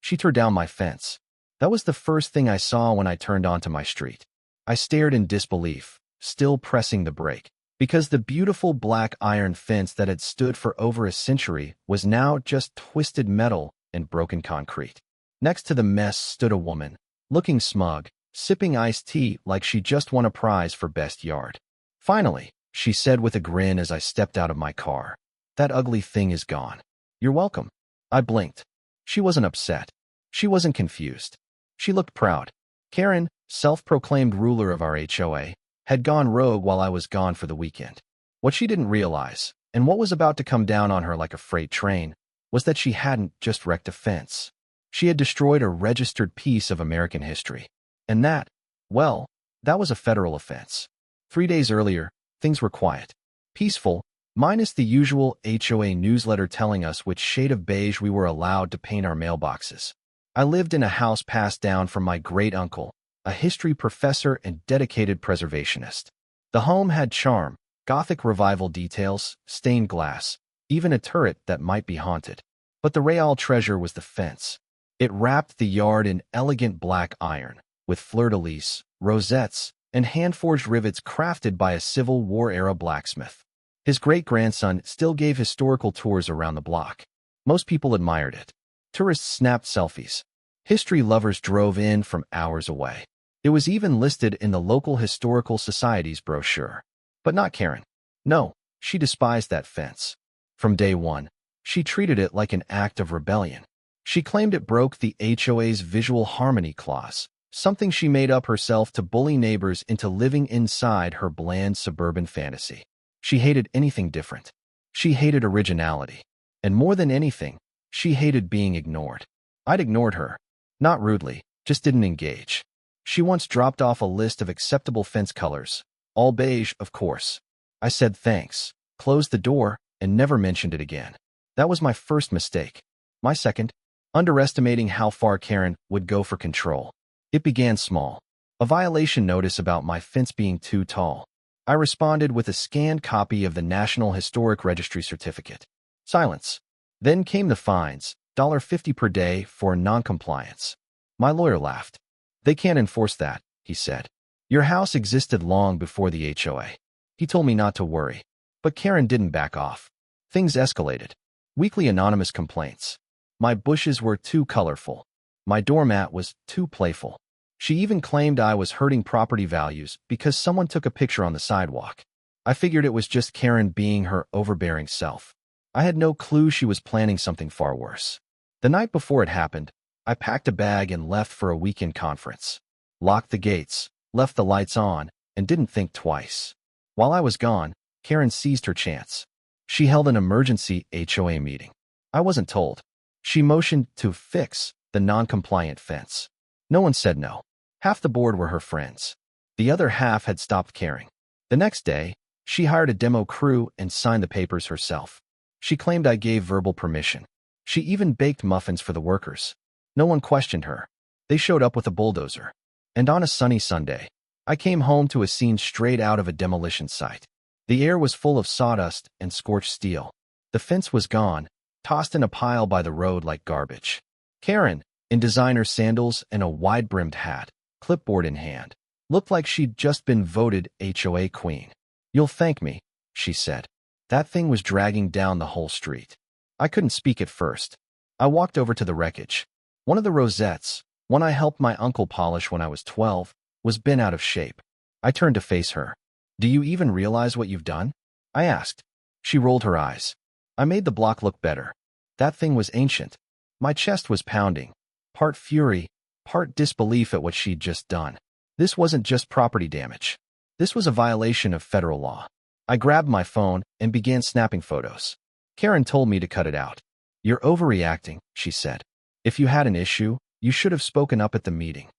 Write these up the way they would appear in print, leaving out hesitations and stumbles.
She tore down my fence. That was the first thing I saw when I turned onto my street. I stared in disbelief, still pressing the brake, because the beautiful black iron fence that had stood for over a century was now just twisted metal and broken concrete. Next to the mess stood a woman, looking smug, sipping iced tea like she just won a prize for best yard. "Finally," she said with a grin as I stepped out of my car. "That ugly thing is gone." "You're welcome." I blinked. She wasn't upset. She wasn't confused. She looked proud. Karen, self-proclaimed ruler of our HOA, had gone rogue while I was gone for the weekend. What she didn't realize, and what was about to come down on her like a freight train, was that she hadn't just wrecked a fence. She had destroyed a registered piece of American history. And that, well, that was a federal offense. 3 days earlier, things were quiet, peaceful, minus the usual HOA newsletter telling us which shade of beige we were allowed to paint our mailboxes. I lived in a house passed down from my great-uncle, a history professor and dedicated preservationist. The home had charm, Gothic revival details, stained glass, even a turret that might be haunted. But the real treasure was the fence. It wrapped the yard in elegant black iron, with fleur-de-lis, rosettes, and hand-forged rivets crafted by a Civil War-era blacksmith. His great-grandson still gave historical tours around the block. Most people admired it. Tourists snapped selfies. History lovers drove in from hours away. It was even listed in the local historical society's brochure. But not Karen. No, she despised that fence. From day one, she treated it like an act of rebellion. She claimed it broke the HOA's visual harmony clause, something she made up herself to bully neighbors into living inside her bland suburban fantasy. She hated anything different. She hated originality. And more than anything, she hated being ignored. I'd ignored her. Not rudely, just didn't engage. She once dropped off a list of acceptable fence colors. All beige, of course. I said thanks, closed the door, and never mentioned it again. That was my first mistake. My second, underestimating how far Karen would go for control. It began small. A violation notice about my fence being too tall. I responded with a scanned copy of the National Historic Registry certificate. Silence. Then came the fines, $50 per day for noncompliance. My lawyer laughed. "They can't enforce that," he said. "Your house existed long before the HOA." He told me not to worry. But Karen didn't back off. Things escalated. Weekly anonymous complaints. My bushes were too colorful. My doormat was too playful. She even claimed I was hurting property values because someone took a picture on the sidewalk. I figured it was just Karen being her overbearing self. I had no clue she was planning something far worse. The night before it happened, I packed a bag and left for a weekend conference. Locked the gates, left the lights on, and didn't think twice. While I was gone, Karen seized her chance. She held an emergency HOA meeting. I wasn't told. She motioned to fix the non-compliant fence. No one said no. Half the board were her friends. The other half had stopped caring. The next day, she hired a demo crew and signed the papers herself. She claimed I gave verbal permission. She even baked muffins for the workers. No one questioned her. They showed up with a bulldozer. And on a sunny Sunday, I came home to a scene straight out of a demolition site. The air was full of sawdust and scorched steel. The fence was gone, tossed in a pile by the road like garbage. Karen, in designer sandals and a wide-brimmed hat, clipboard in hand, looked like she'd just been voted HOA queen. "You'll thank me," she said. That thing was dragging down the whole street. I couldn't speak at first. I walked over to the wreckage. One of the rosettes, one I helped my uncle polish when I was 12, was bent out of shape. I turned to face her. "Do you even realize what you've done?" I asked. She rolled her eyes. "I made the block look better. That thing was ancient." My chest was pounding, part fury, part disbelief at what she'd just done. This wasn't just property damage. This was a violation of federal law. I grabbed my phone and began snapping photos. Karen told me to cut it out. "You're overreacting," she said. "If you had an issue, you should have spoken up at the meeting."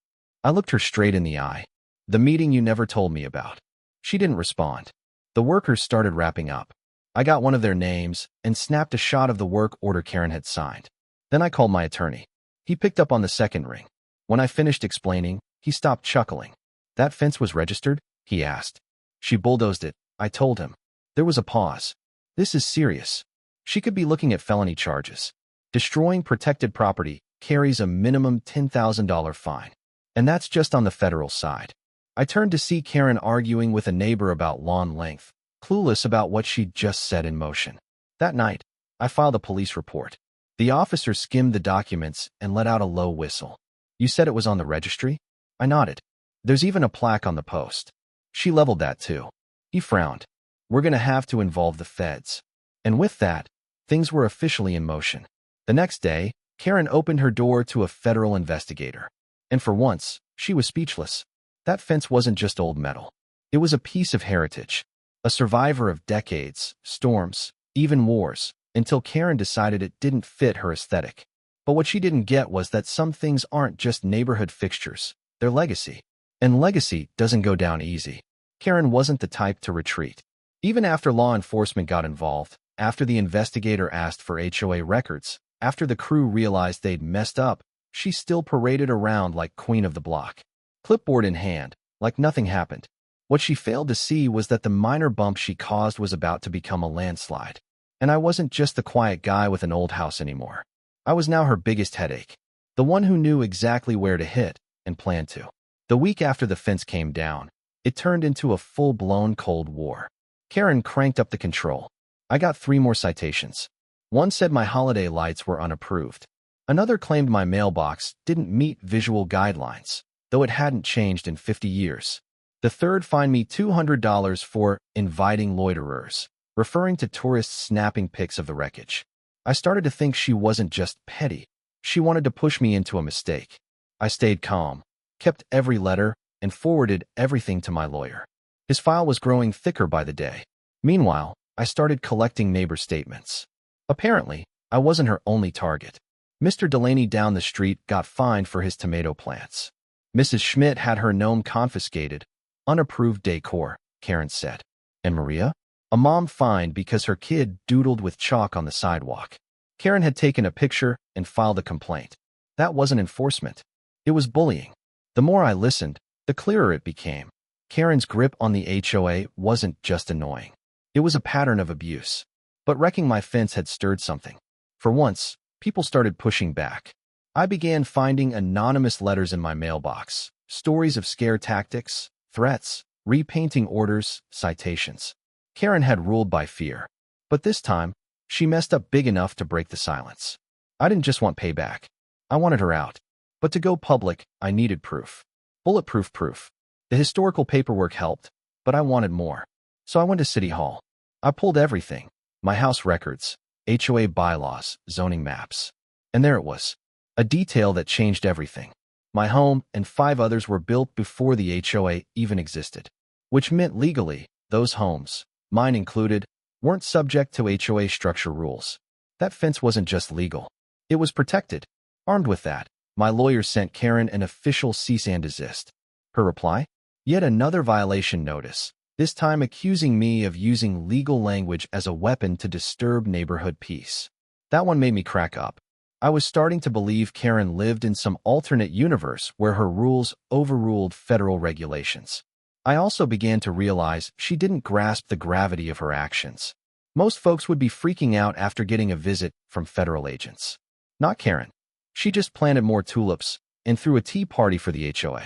I looked her straight in the eye. "The meeting you never told me about." She didn't respond. The workers started wrapping up. I got one of their names and snapped a shot of the work order Karen had signed. Then I called my attorney. He picked up on the second ring. When I finished explaining, he stopped chuckling. "That fence was registered?" he asked. "She bulldozed it," I told him. There was a pause. "This is serious. She could be looking at felony charges. Destroying protected property carries a minimum $10,000 fine. And that's just on the federal side. I turned to see Karen arguing with a neighbor about lawn length, clueless about what she'd just set in motion. That night, I filed a police report. The officer skimmed the documents and let out a low whistle. "You said it was on the registry?" I nodded. "There's even a plaque on the post." She leveled that too. He frowned. "We're going to have to involve the feds." And with that, things were officially in motion. The next day, Karen opened her door to a federal investigator. And for once, she was speechless. That fence wasn't just old metal. It was a piece of heritage, a survivor of decades, storms, even wars, until Karen decided it didn't fit her aesthetic. But what she didn't get was that some things aren't just neighborhood fixtures, they're legacy. And legacy doesn't go down easy. Karen wasn't the type to retreat. Even after law enforcement got involved, after the investigator asked for HOA records, after the crew realized they'd messed up, she still paraded around like queen of the block, clipboard in hand, like nothing happened. What she failed to see was that the minor bump she caused was about to become a landslide. And I wasn't just the quiet guy with an old house anymore. I was now her biggest headache, the one who knew exactly where to hit and planned to. The week after the fence came down, it turned into a full-blown Cold War. Karen cranked up the control. I got 3 more citations. One said my holiday lights were unapproved. Another claimed my mailbox didn't meet visual guidelines, though it hadn't changed in 50 years. The third fined me $200 for inviting loiterers, referring to tourists snapping pics of the wreckage. I started to think she wasn't just petty. She wanted to push me into a mistake. I stayed calm, kept every letter, and forwarded everything to my lawyer. His file was growing thicker by the day. Meanwhile, I started collecting neighbor statements. Apparently, I wasn't her only target. Mr. Delaney down the street got fined for his tomato plants. Mrs. Schmidt had her gnome confiscated. Unapproved decor, Karen said. And Maria? A mom fined because her kid doodled with chalk on the sidewalk. Karen had taken a picture and filed a complaint. That wasn't enforcement. It was bullying. The more I listened, the clearer it became. Karen's grip on the HOA wasn't just annoying. It was a pattern of abuse. But wrecking my fence had stirred something. For once, people started pushing back. I began finding anonymous letters in my mailbox, stories of scare tactics, threats, repainting orders, citations. Karen had ruled by fear. But this time, she messed up big enough to break the silence. I didn't just want payback. I wanted her out. But to go public, I needed proof. Bulletproof proof. The historical paperwork helped, but I wanted more. So I went to City Hall. I pulled everything. My house records, HOA bylaws, zoning maps. And there it was. A detail that changed everything. My home and 5 others were built before the HOA even existed. Which meant legally, those homes, mine included, weren't subject to HOA structure rules. That fence wasn't just legal. It was protected. Armed with that, my lawyer sent Karen an official cease and desist. Her reply? Yet another violation notice, this time accusing me of using legal language as a weapon to disturb neighborhood peace. That one made me crack up. I was starting to believe Karen lived in some alternate universe where her rules overruled federal regulations. I also began to realize she didn't grasp the gravity of her actions. Most folks would be freaking out after getting a visit from federal agents. Not Karen. She just planted more tulips and threw a tea party for the HOA.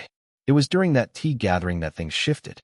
It was during that tea gathering that things shifted.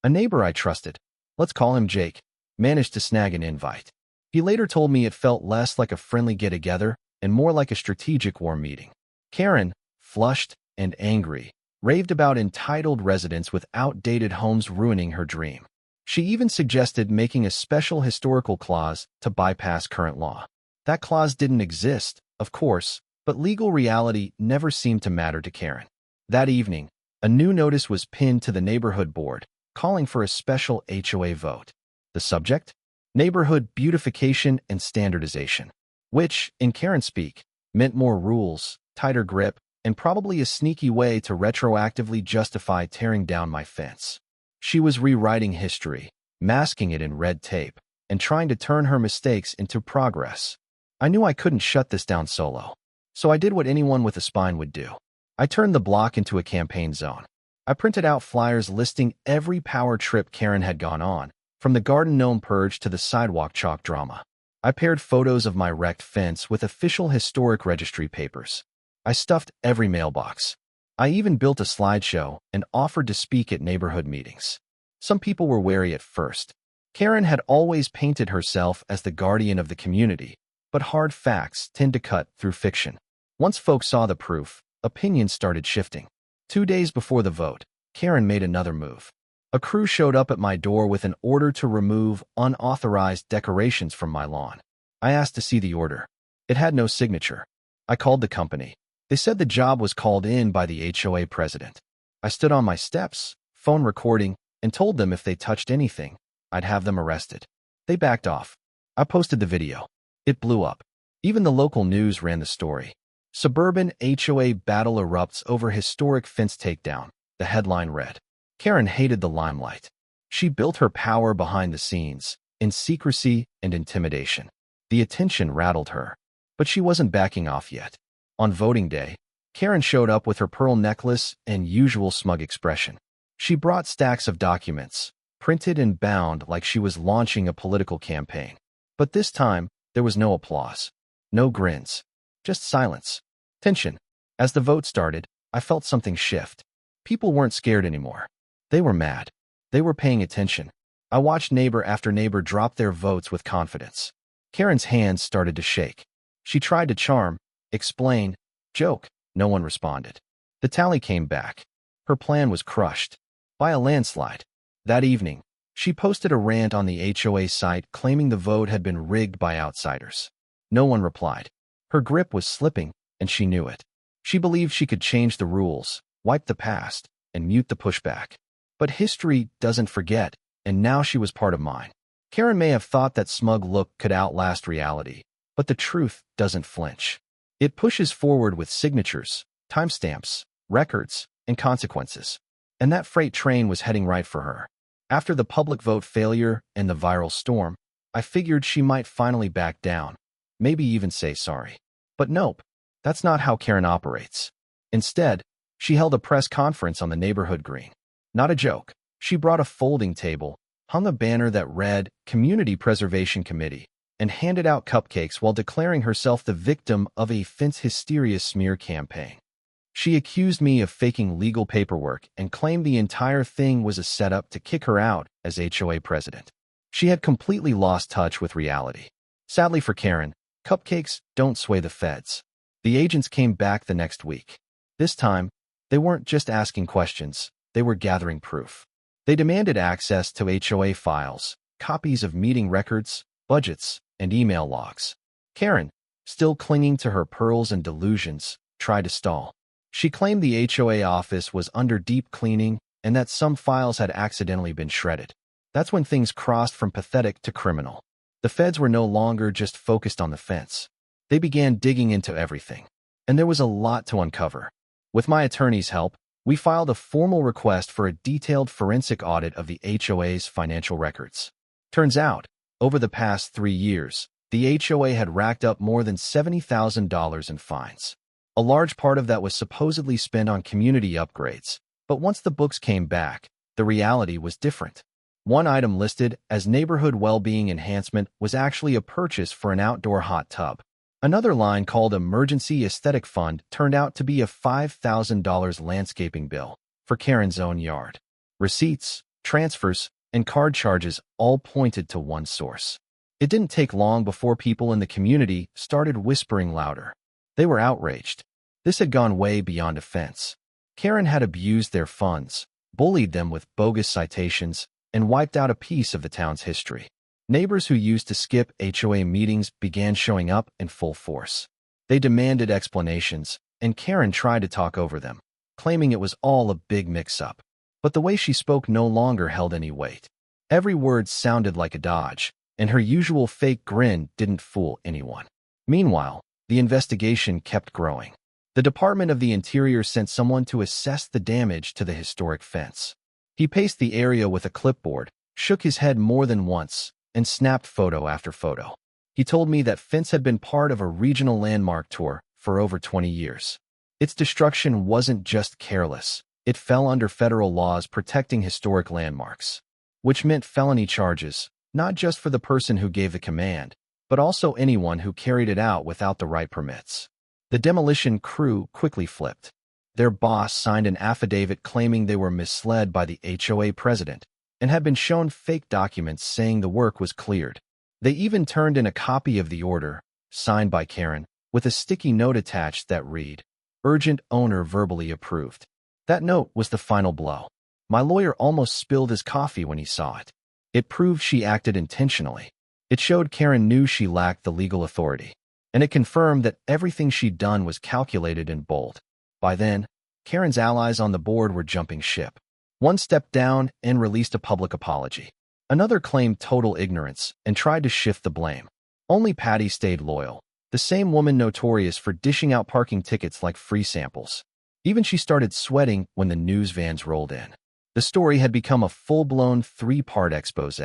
A neighbor I trusted, let's call him Jake, managed to snag an invite. He later told me it felt less like a friendly get-together and more like a strategic war meeting. Karen, flushed and angry, raved about entitled residents with outdated homes ruining her dream. She even suggested making a special historical clause to bypass current law. That clause didn't exist, of course, but legal reality never seemed to matter to Karen. That evening, a new notice was pinned to the neighborhood board, calling for a special HOA vote. The subject? Neighborhood beautification and standardization, which, in Karen speak, meant more rules, tighter grip, and probably a sneaky way to retroactively justify tearing down my fence. She was rewriting history, masking it in red tape, and trying to turn her mistakes into progress. I knew I couldn't shut this down solo, so I did what anyone with a spine would do. I turned the block into a campaign zone. I printed out flyers listing every power trip Karen had gone on, from the garden gnome purge to the sidewalk chalk drama. I paired photos of my wrecked fence with official historic registry papers. I stuffed every mailbox. I even built a slideshow and offered to speak at neighborhood meetings. Some people were wary at first. Karen had always painted herself as the guardian of the community, but hard facts tend to cut through fiction. Once folks saw the proof, opinions started shifting. 2 days before the vote, Karen made another move. A crew showed up at my door with an order to remove unauthorized decorations from my lawn. I asked to see the order. It had no signature. I called the company. They said the job was called in by the HOA president. I stood on my steps, phone recording, and told them if they touched anything, I'd have them arrested. They backed off. I posted the video. It blew up. Even the local news ran the story. Suburban HOA battle erupts over historic fence takedown, the headline read. Karen hated the limelight. She built her power behind the scenes, in secrecy and intimidation. The attention rattled her. But she wasn't backing off yet. On voting day, Karen showed up with her pearl necklace and usual smug expression. She brought stacks of documents, printed and bound like she was launching a political campaign. But this time, there was no applause, no grins, just silence, tension. As the vote started, I felt something shift. People weren't scared anymore. They were mad. They were paying attention. I watched neighbor after neighbor drop their votes with confidence. Karen's hands started to shake. She tried to charm, explain, joke. No one responded. The tally came back. Her plan was crushed. By a landslide. That evening, she posted a rant on the HOA site claiming the vote had been rigged by outsiders. No one replied. Her grip was slipping, and she knew it. She believed she could change the rules, wipe the past, and mute the pushback. But history doesn't forget, and now she was part of mine. Karen may have thought that smug look could outlast reality, but the truth doesn't flinch. It pushes forward with signatures, timestamps, records, and consequences. And that freight train was heading right for her. After the public vote failure and the viral storm, I figured she might finally back down, maybe even say sorry. But nope, that's not how Karen operates. Instead, she held a press conference on the neighborhood green. Not a joke. She brought a folding table, hung a banner that read Community Preservation Committee, and handed out cupcakes while declaring herself the victim of a fence hysteria smear campaign. She accused me of faking legal paperwork and claimed the entire thing was a setup to kick her out as HOA president. She had completely lost touch with reality. Sadly for Karen, cupcakes don't sway the feds. The agents came back the next week. This time, they weren't just asking questions, they were gathering proof. They demanded access to HOA files, copies of meeting records, budgets, and email logs. Karen, still clinging to her pearls and delusions, tried to stall. She claimed the HOA office was under deep cleaning and that some files had accidentally been shredded. That's when things crossed from pathetic to criminal. The feds were no longer just focused on the fence. They began digging into everything. And there was a lot to uncover. With my attorney's help, we filed a formal request for a detailed forensic audit of the HOA's financial records. Turns out, over the past 3 years, the HOA had racked up more than $70,000 in fines. A large part of that was supposedly spent on community upgrades, but once the books came back, the reality was different. One item listed as neighborhood well-being enhancement was actually a purchase for an outdoor hot tub. Another line called Emergency Aesthetic Fund turned out to be a $5,000 landscaping bill for Karen's own yard. Receipts, transfers, and card charges all pointed to one source. It didn't take long before people in the community started whispering louder. They were outraged. This had gone way beyond offense. Karen had abused their funds, bullied them with bogus citations, and wiped out a piece of the town's history. Neighbors who used to skip HOA meetings began showing up in full force. They demanded explanations, and Karen tried to talk over them, claiming it was all a big mix-up. But the way she spoke no longer held any weight. Every word sounded like a dodge, and her usual fake grin didn't fool anyone. Meanwhile, the investigation kept growing. The Department of the Interior sent someone to assess the damage to the historic fence. He paced the area with a clipboard, shook his head more than once, and snapped photo after photo. He told me that fence had been part of a regional landmark tour for over 20 years. Its destruction wasn't just careless. It fell under federal laws protecting historic landmarks, which meant felony charges, not just for the person who gave the command, but also anyone who carried it out without the right permits. The demolition crew quickly flipped. Their boss signed an affidavit claiming they were misled by the HOA president and had been shown fake documents saying the work was cleared. They even turned in a copy of the order, signed by Karen, with a sticky note attached that read, "Urgent owner verbally approved." That note was the final blow. My lawyer almost spilled his coffee when he saw it. It proved she acted intentionally. It showed Karen knew she lacked the legal authority, and it confirmed that everything she'd done was calculated in bold. By then, Karen's allies on the board were jumping ship. One stepped down and released a public apology. Another claimed total ignorance and tried to shift the blame. Only Patty stayed loyal, the same woman notorious for dishing out parking tickets like free samples. Even she started sweating when the news vans rolled in. The story had become a full-blown 3-part expose.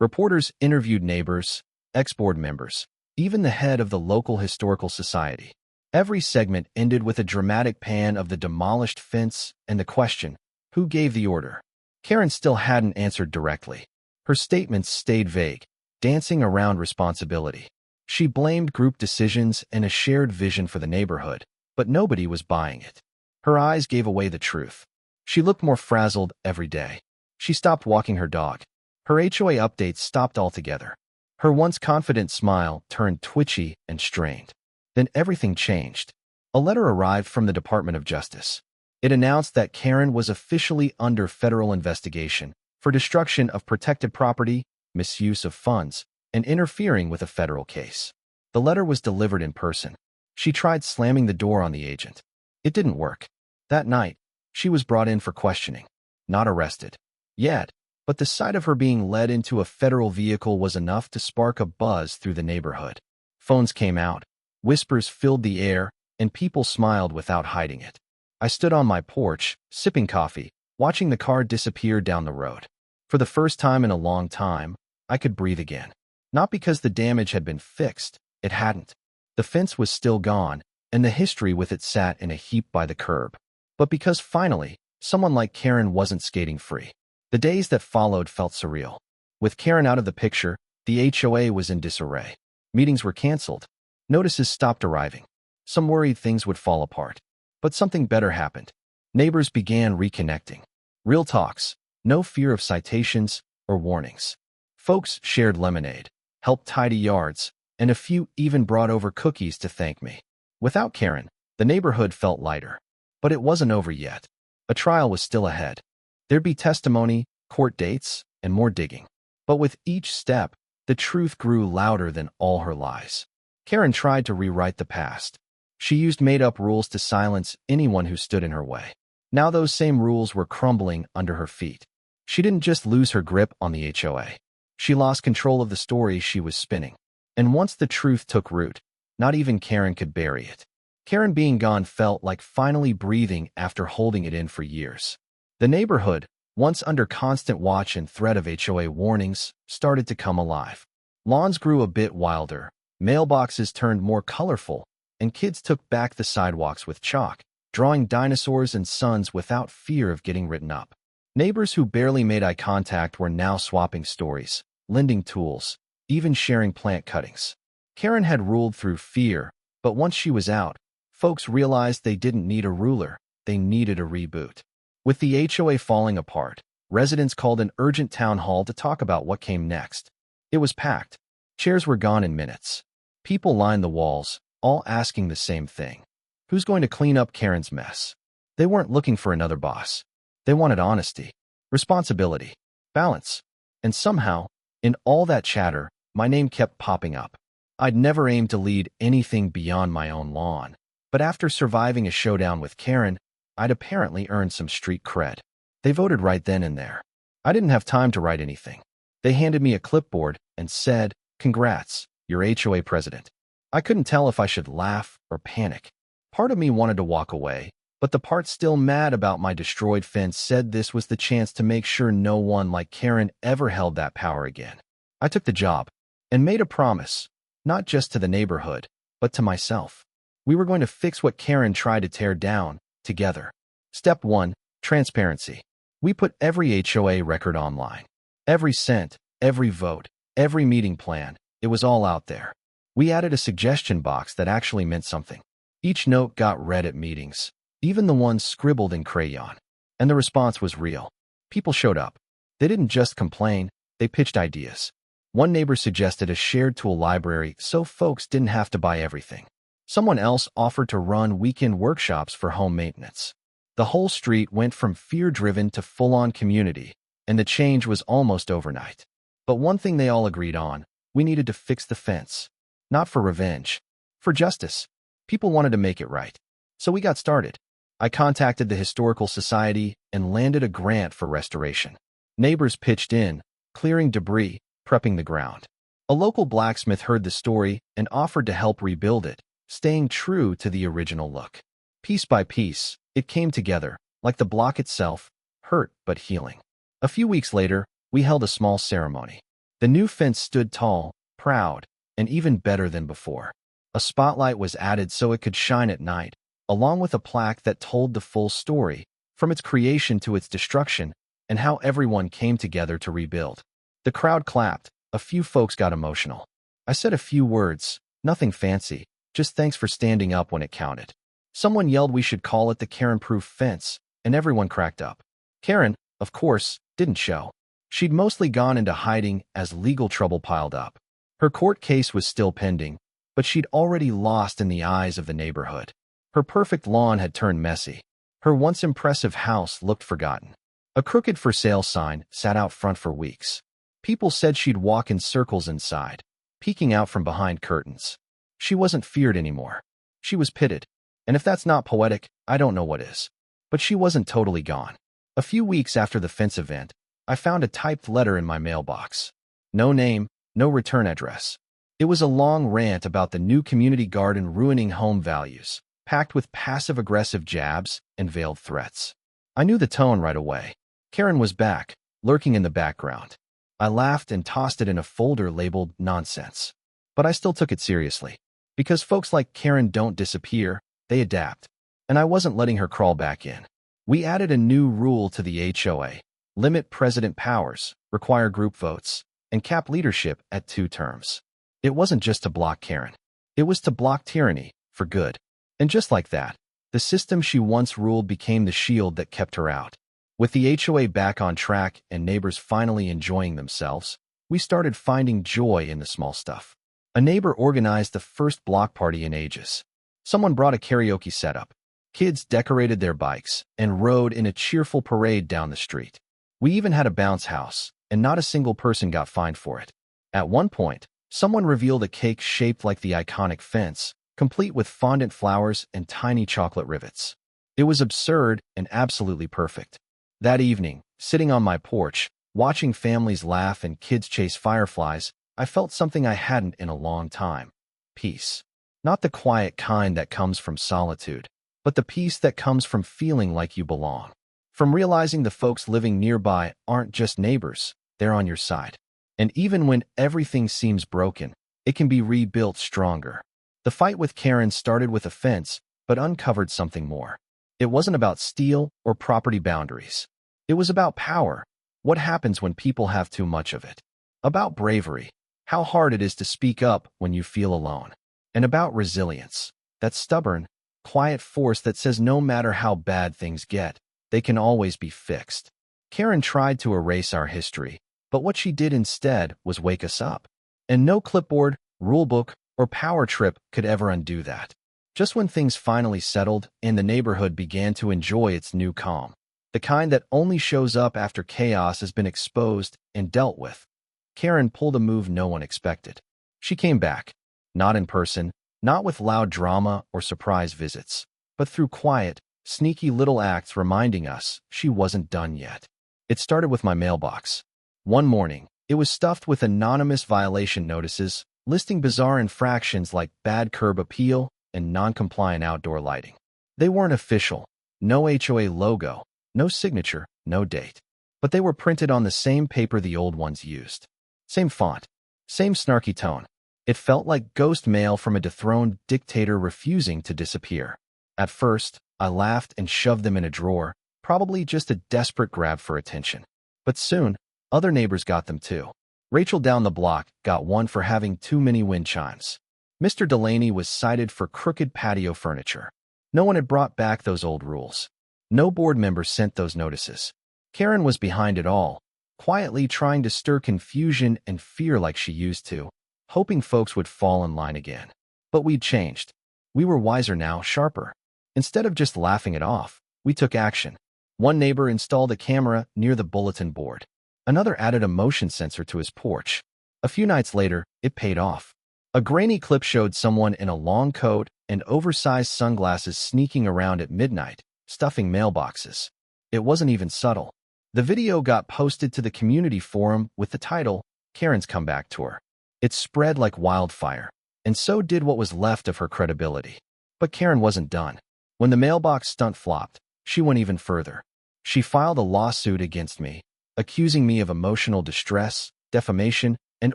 Reporters interviewed neighbors, ex-board members, even the head of the local historical society. Every segment ended with a dramatic pan of the demolished fence and the question, who gave the order? Karen still hadn't answered directly. Her statements stayed vague, dancing around responsibility. She blamed group decisions and a shared vision for the neighborhood, but nobody was buying it. Her eyes gave away the truth. She looked more frazzled every day. She stopped walking her dog. Her HOA updates stopped altogether. Her once confident smile turned twitchy and strained. Then everything changed. A letter arrived from the Department of Justice. It announced that Karen was officially under federal investigation for destruction of protected property, misuse of funds, and interfering with a federal case. The letter was delivered in person. She tried slamming the door on the agent. It didn't work. That night, she was brought in for questioning, not arrested yet, but the sight of her being led into a federal vehicle was enough to spark a buzz through the neighborhood. Phones came out, whispers filled the air, and people smiled without hiding it. I stood on my porch, sipping coffee, watching the car disappear down the road. For the first time in a long time, I could breathe again. Not because the damage had been fixed, it hadn't. The fence was still gone, and the history with it sat in a heap by the curb. But because finally, someone like Karen wasn't skating free. The days that followed felt surreal. With Karen out of the picture, the HOA was in disarray. Meetings were canceled. Notices stopped arriving. Some worried things would fall apart. But something better happened. Neighbors began reconnecting. Real talks, no fear of citations or warnings. Folks shared lemonade, helped tidy yards, and a few even brought over cookies to thank me. Without Karen, the neighborhood felt lighter. But it wasn't over yet. A trial was still ahead. There'd be testimony, court dates, and more digging. But with each step, the truth grew louder than all her lies. Karen tried to rewrite the past. She used made-up rules to silence anyone who stood in her way. Now those same rules were crumbling under her feet. She didn't just lose her grip on the HOA. She lost control of the story she was spinning. And once the truth took root, not even Karen could bury it. Karen being gone felt like finally breathing after holding it in for years. The neighborhood, once under constant watch and threat of HOA warnings, started to come alive. Lawns grew a bit wilder, mailboxes turned more colorful, and kids took back the sidewalks with chalk, drawing dinosaurs and suns without fear of getting written up. Neighbors who barely made eye contact were now swapping stories, lending tools, even sharing plant cuttings. Karen had ruled through fear, but once she was out, folks realized they didn't need a ruler, they needed a reboot. With the HOA falling apart, residents called an urgent town hall to talk about what came next. It was packed. Chairs were gone in minutes. People lined the walls, all asking the same thing. Who's going to clean up Karen's mess? They weren't looking for another boss. They wanted honesty, responsibility, balance. And somehow, in all that chatter, my name kept popping up. I'd never aimed to lead anything beyond my own lawn. But after surviving a showdown with Karen, I'd apparently earned some street cred. They voted right then and there. I didn't have time to write anything. They handed me a clipboard and said, "Congrats, you're HOA president." I couldn't tell if I should laugh or panic. Part of me wanted to walk away, but the part still mad about my destroyed fence said this was the chance to make sure no one like Karen ever held that power again. I took the job and made a promise, not just to the neighborhood, but to myself. We were going to fix what Karen tried to tear down, together. Step 1, transparency. We put every HOA record online. Every cent, every vote, every meeting plan, it was all out there. We added a suggestion box that actually meant something. Each note got read at meetings, even the ones scribbled in crayon. And the response was real. People showed up. They didn't just complain, they pitched ideas. One neighbor suggested a shared tool library so folks didn't have to buy everything. Someone else offered to run weekend workshops for home maintenance. The whole street went from fear-driven to full-on community, and the change was almost overnight. But one thing they all agreed on, we needed to fix the fence. Not for revenge, for justice. People wanted to make it right. So we got started. I contacted the Historical Society and landed a grant for restoration. Neighbors pitched in, clearing debris, prepping the ground. A local blacksmith heard the story and offered to help rebuild it, staying true to the original look. Piece by piece, it came together, like the block itself, hurt but healing. A few weeks later, we held a small ceremony. The new fence stood tall, proud, and even better than before. A spotlight was added so it could shine at night, along with a plaque that told the full story, from its creation to its destruction, and how everyone came together to rebuild. The crowd clapped. A few folks got emotional. I said a few words, nothing fancy, just thanks for standing up when it counted. Someone yelled we should call it the Karen-proof fence, and everyone cracked up. Karen, of course, didn't show. She'd mostly gone into hiding as legal trouble piled up. Her court case was still pending, but she'd already lost in the eyes of the neighborhood. Her perfect lawn had turned messy. Her once impressive house looked forgotten. A crooked for sale sign sat out front for weeks. People said she'd walk in circles inside, peeking out from behind curtains. She wasn't feared anymore. She was pitted. And if that's not poetic, I don't know what is. But she wasn't totally gone. A few weeks after the fence event, I found a typed letter in my mailbox. No name, no return address. It was a long rant about the new community garden ruining home values, packed with passive-aggressive jabs and veiled threats. I knew the tone right away. Karen was back, lurking in the background. I laughed and tossed it in a folder labeled nonsense. But I still took it seriously. Because folks like Karen don't disappear, they adapt. And I wasn't letting her crawl back in. We added a new rule to the HOA. Limit president powers, require group votes, and cap leadership at 2 terms. It wasn't just to block Karen. It was to block tyranny, for good. And just like that, the system she once ruled became the shield that kept her out. With the HOA back on track and neighbors finally enjoying themselves, we started finding joy in the small stuff. A neighbor organized the first block party in ages. Someone brought a karaoke setup. Kids decorated their bikes and rode in a cheerful parade down the street. We even had a bounce house, and not a single person got fined for it. At one point, someone revealed a cake shaped like the iconic fence, complete with fondant flowers and tiny chocolate rivets. It was absurd and absolutely perfect. That evening, sitting on my porch, watching families laugh and kids chase fireflies, I felt something I hadn't in a long time. Peace. Not the quiet kind that comes from solitude, but the peace that comes from feeling like you belong. From realizing the folks living nearby aren't just neighbors, they're on your side. And even when everything seems broken, it can be rebuilt stronger. The fight with Karen started with a fence, but uncovered something more. It wasn't about steel or property boundaries. It was about power. What happens when people have too much of it? About bravery. How hard it is to speak up when you feel alone. And about resilience. That stubborn, quiet force that says no matter how bad things get, they can always be fixed. Karen tried to erase our history, but what she did instead was wake us up. And no clipboard, rulebook, or power trip could ever undo that. Just when things finally settled and the neighborhood began to enjoy its new calm, the kind that only shows up after chaos has been exposed and dealt with, Karen pulled a move no one expected. She came back, not in person, not with loud drama or surprise visits, but through quiet, sneaky little acts reminding us she wasn't done yet. It started with my mailbox. One morning, it was stuffed with anonymous violation notices, listing bizarre infractions like bad curb appeal and non-compliant outdoor lighting. They weren't official, no HOA logo, no signature, no date. But they were printed on the same paper the old ones used. Same font, same snarky tone. It felt like ghost mail from a dethroned dictator refusing to disappear. At first, I laughed and shoved them in a drawer, probably just a desperate grab for attention. But soon, other neighbors got them too. Rachel down the block got one for having too many wind chimes. Mr. Delaney was cited for crooked patio furniture. No one had brought back those old rules. No board member sent those notices. Karen was behind it all, quietly trying to stir confusion and fear like she used to, hoping folks would fall in line again. But we'd changed. We were wiser now, sharper. Instead of just laughing it off, we took action. One neighbor installed a camera near the bulletin board. Another added a motion sensor to his porch. A few nights later, it paid off. A grainy clip showed someone in a long coat and oversized sunglasses sneaking around at midnight, stuffing mailboxes. It wasn't even subtle. The video got posted to the community forum with the title, Karen's Comeback Tour. It spread like wildfire, and so did what was left of her credibility. But Karen wasn't done. When the mailbox stunt flopped, she went even further. She filed a lawsuit against me, accusing me of emotional distress, defamation, and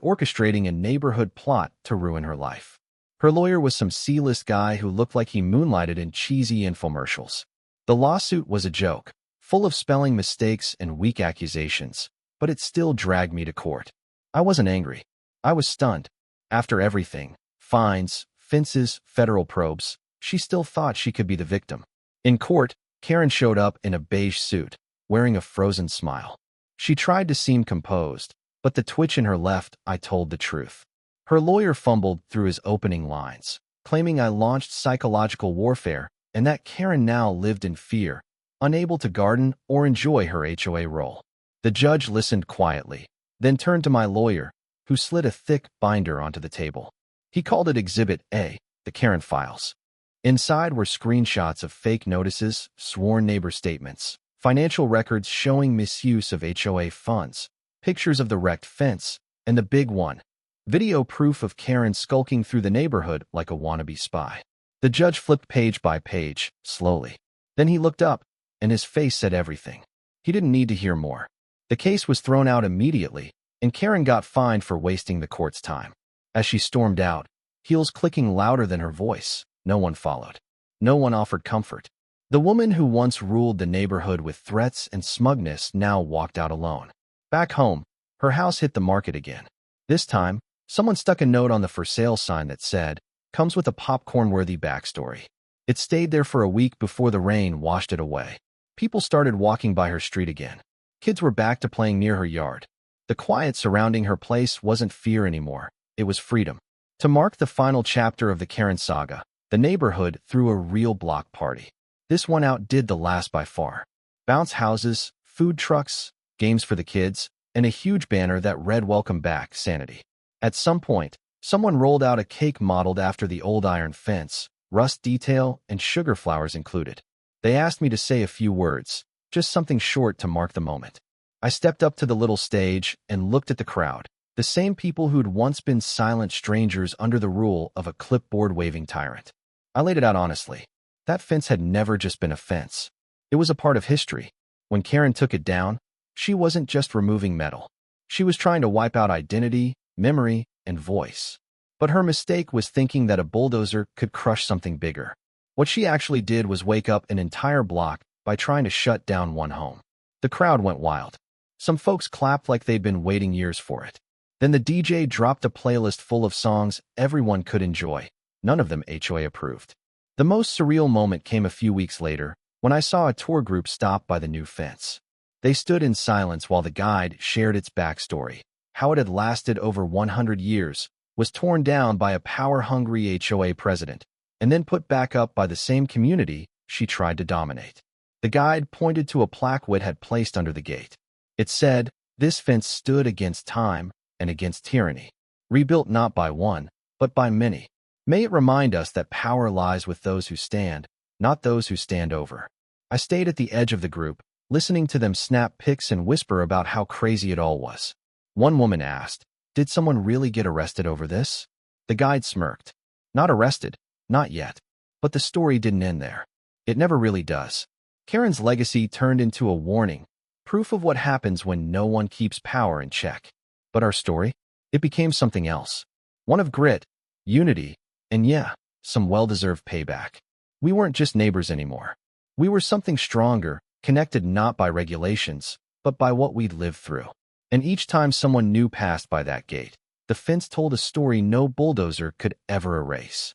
orchestrating a neighborhood plot to ruin her life. Her lawyer was some C-list guy who looked like he moonlighted in cheesy infomercials. The lawsuit was a joke, full of spelling mistakes and weak accusations, but it still dragged me to court. I wasn't angry. I was stunned. After everything, fines, fences, federal probes, she still thought she could be the victim. In court, Karen showed up in a beige suit, wearing a frozen smile. She tried to seem composed, but the twitch in her left eye told the truth. Her lawyer fumbled through his opening lines, claiming I launched psychological warfare and that Karen now lived in fear, unable to garden or enjoy her HOA role. The judge listened quietly, then turned to my lawyer, who slid a thick binder onto the table. He called it Exhibit A, the Karen files. Inside were screenshots of fake notices, sworn neighbor statements, financial records showing misuse of HOA funds, pictures of the wrecked fence, and the big one, video proof of Karen skulking through the neighborhood like a wannabe spy. The judge flipped page by page, slowly. Then he looked up, and his face said everything. He didn't need to hear more. The case was thrown out immediately, and Karen got fined for wasting the court's time. As she stormed out, heels clicking louder than her voice, no one followed. No one offered comfort. The woman who once ruled the neighborhood with threats and smugness now walked out alone. Back home, her house hit the market again. This time, someone stuck a note on the for sale sign that said, "Comes with a popcorn-worthy backstory." It stayed there for a week before the rain washed it away. People started walking by her street again. Kids were back to playing near her yard. The quiet surrounding her place wasn't fear anymore. It was freedom. To mark the final chapter of the Karen saga, the neighborhood threw a real block party. This one outdid the last by far. Bounce houses, food trucks, games for the kids, and a huge banner that read "Welcome back, Sanity." At some point, someone rolled out a cake modeled after the old iron fence, rust detail, and sugar flowers included. They asked me to say a few words, just something short to mark the moment. I stepped up to the little stage and looked at the crowd, the same people who'd once been silent strangers under the rule of a clipboard-waving tyrant. I laid it out honestly. That fence had never just been a fence. It was a part of history. When Karen took it down, she wasn't just removing metal. She was trying to wipe out identity, memory, and voice. But her mistake was thinking that a bulldozer could crush something bigger. What she actually did was wake up an entire block by trying to shut down one home. The crowd went wild. Some folks clapped like they'd been waiting years for it. Then the DJ dropped a playlist full of songs everyone could enjoy, none of them HOA approved. The most surreal moment came a few weeks later when I saw a tour group stop by the new fence. They stood in silence while the guide shared its backstory, how it had lasted over 100 years, was torn down by a power-hungry HOA president, and then put back up by the same community she tried to dominate. The guide pointed to a plaque Witt had placed under the gate. It said, "This fence stood against time and against tyranny, rebuilt not by one, but by many. May it remind us that power lies with those who stand, not those who stand over." I stayed at the edge of the group, listening to them snap pics and whisper about how crazy it all was. One woman asked, "Did someone really get arrested over this?" The guide smirked. "Not arrested, not yet. But the story didn't end there. It never really does." Karen's legacy turned into a warning, proof of what happens when no one keeps power in check. But our story? It became something else. One of grit, unity, and yeah, some well-deserved payback. We weren't just neighbors anymore. We were something stronger, connected not by regulations, but by what we'd lived through. And each time someone new passed by that gate, The fence told a story no bulldozer could ever erase.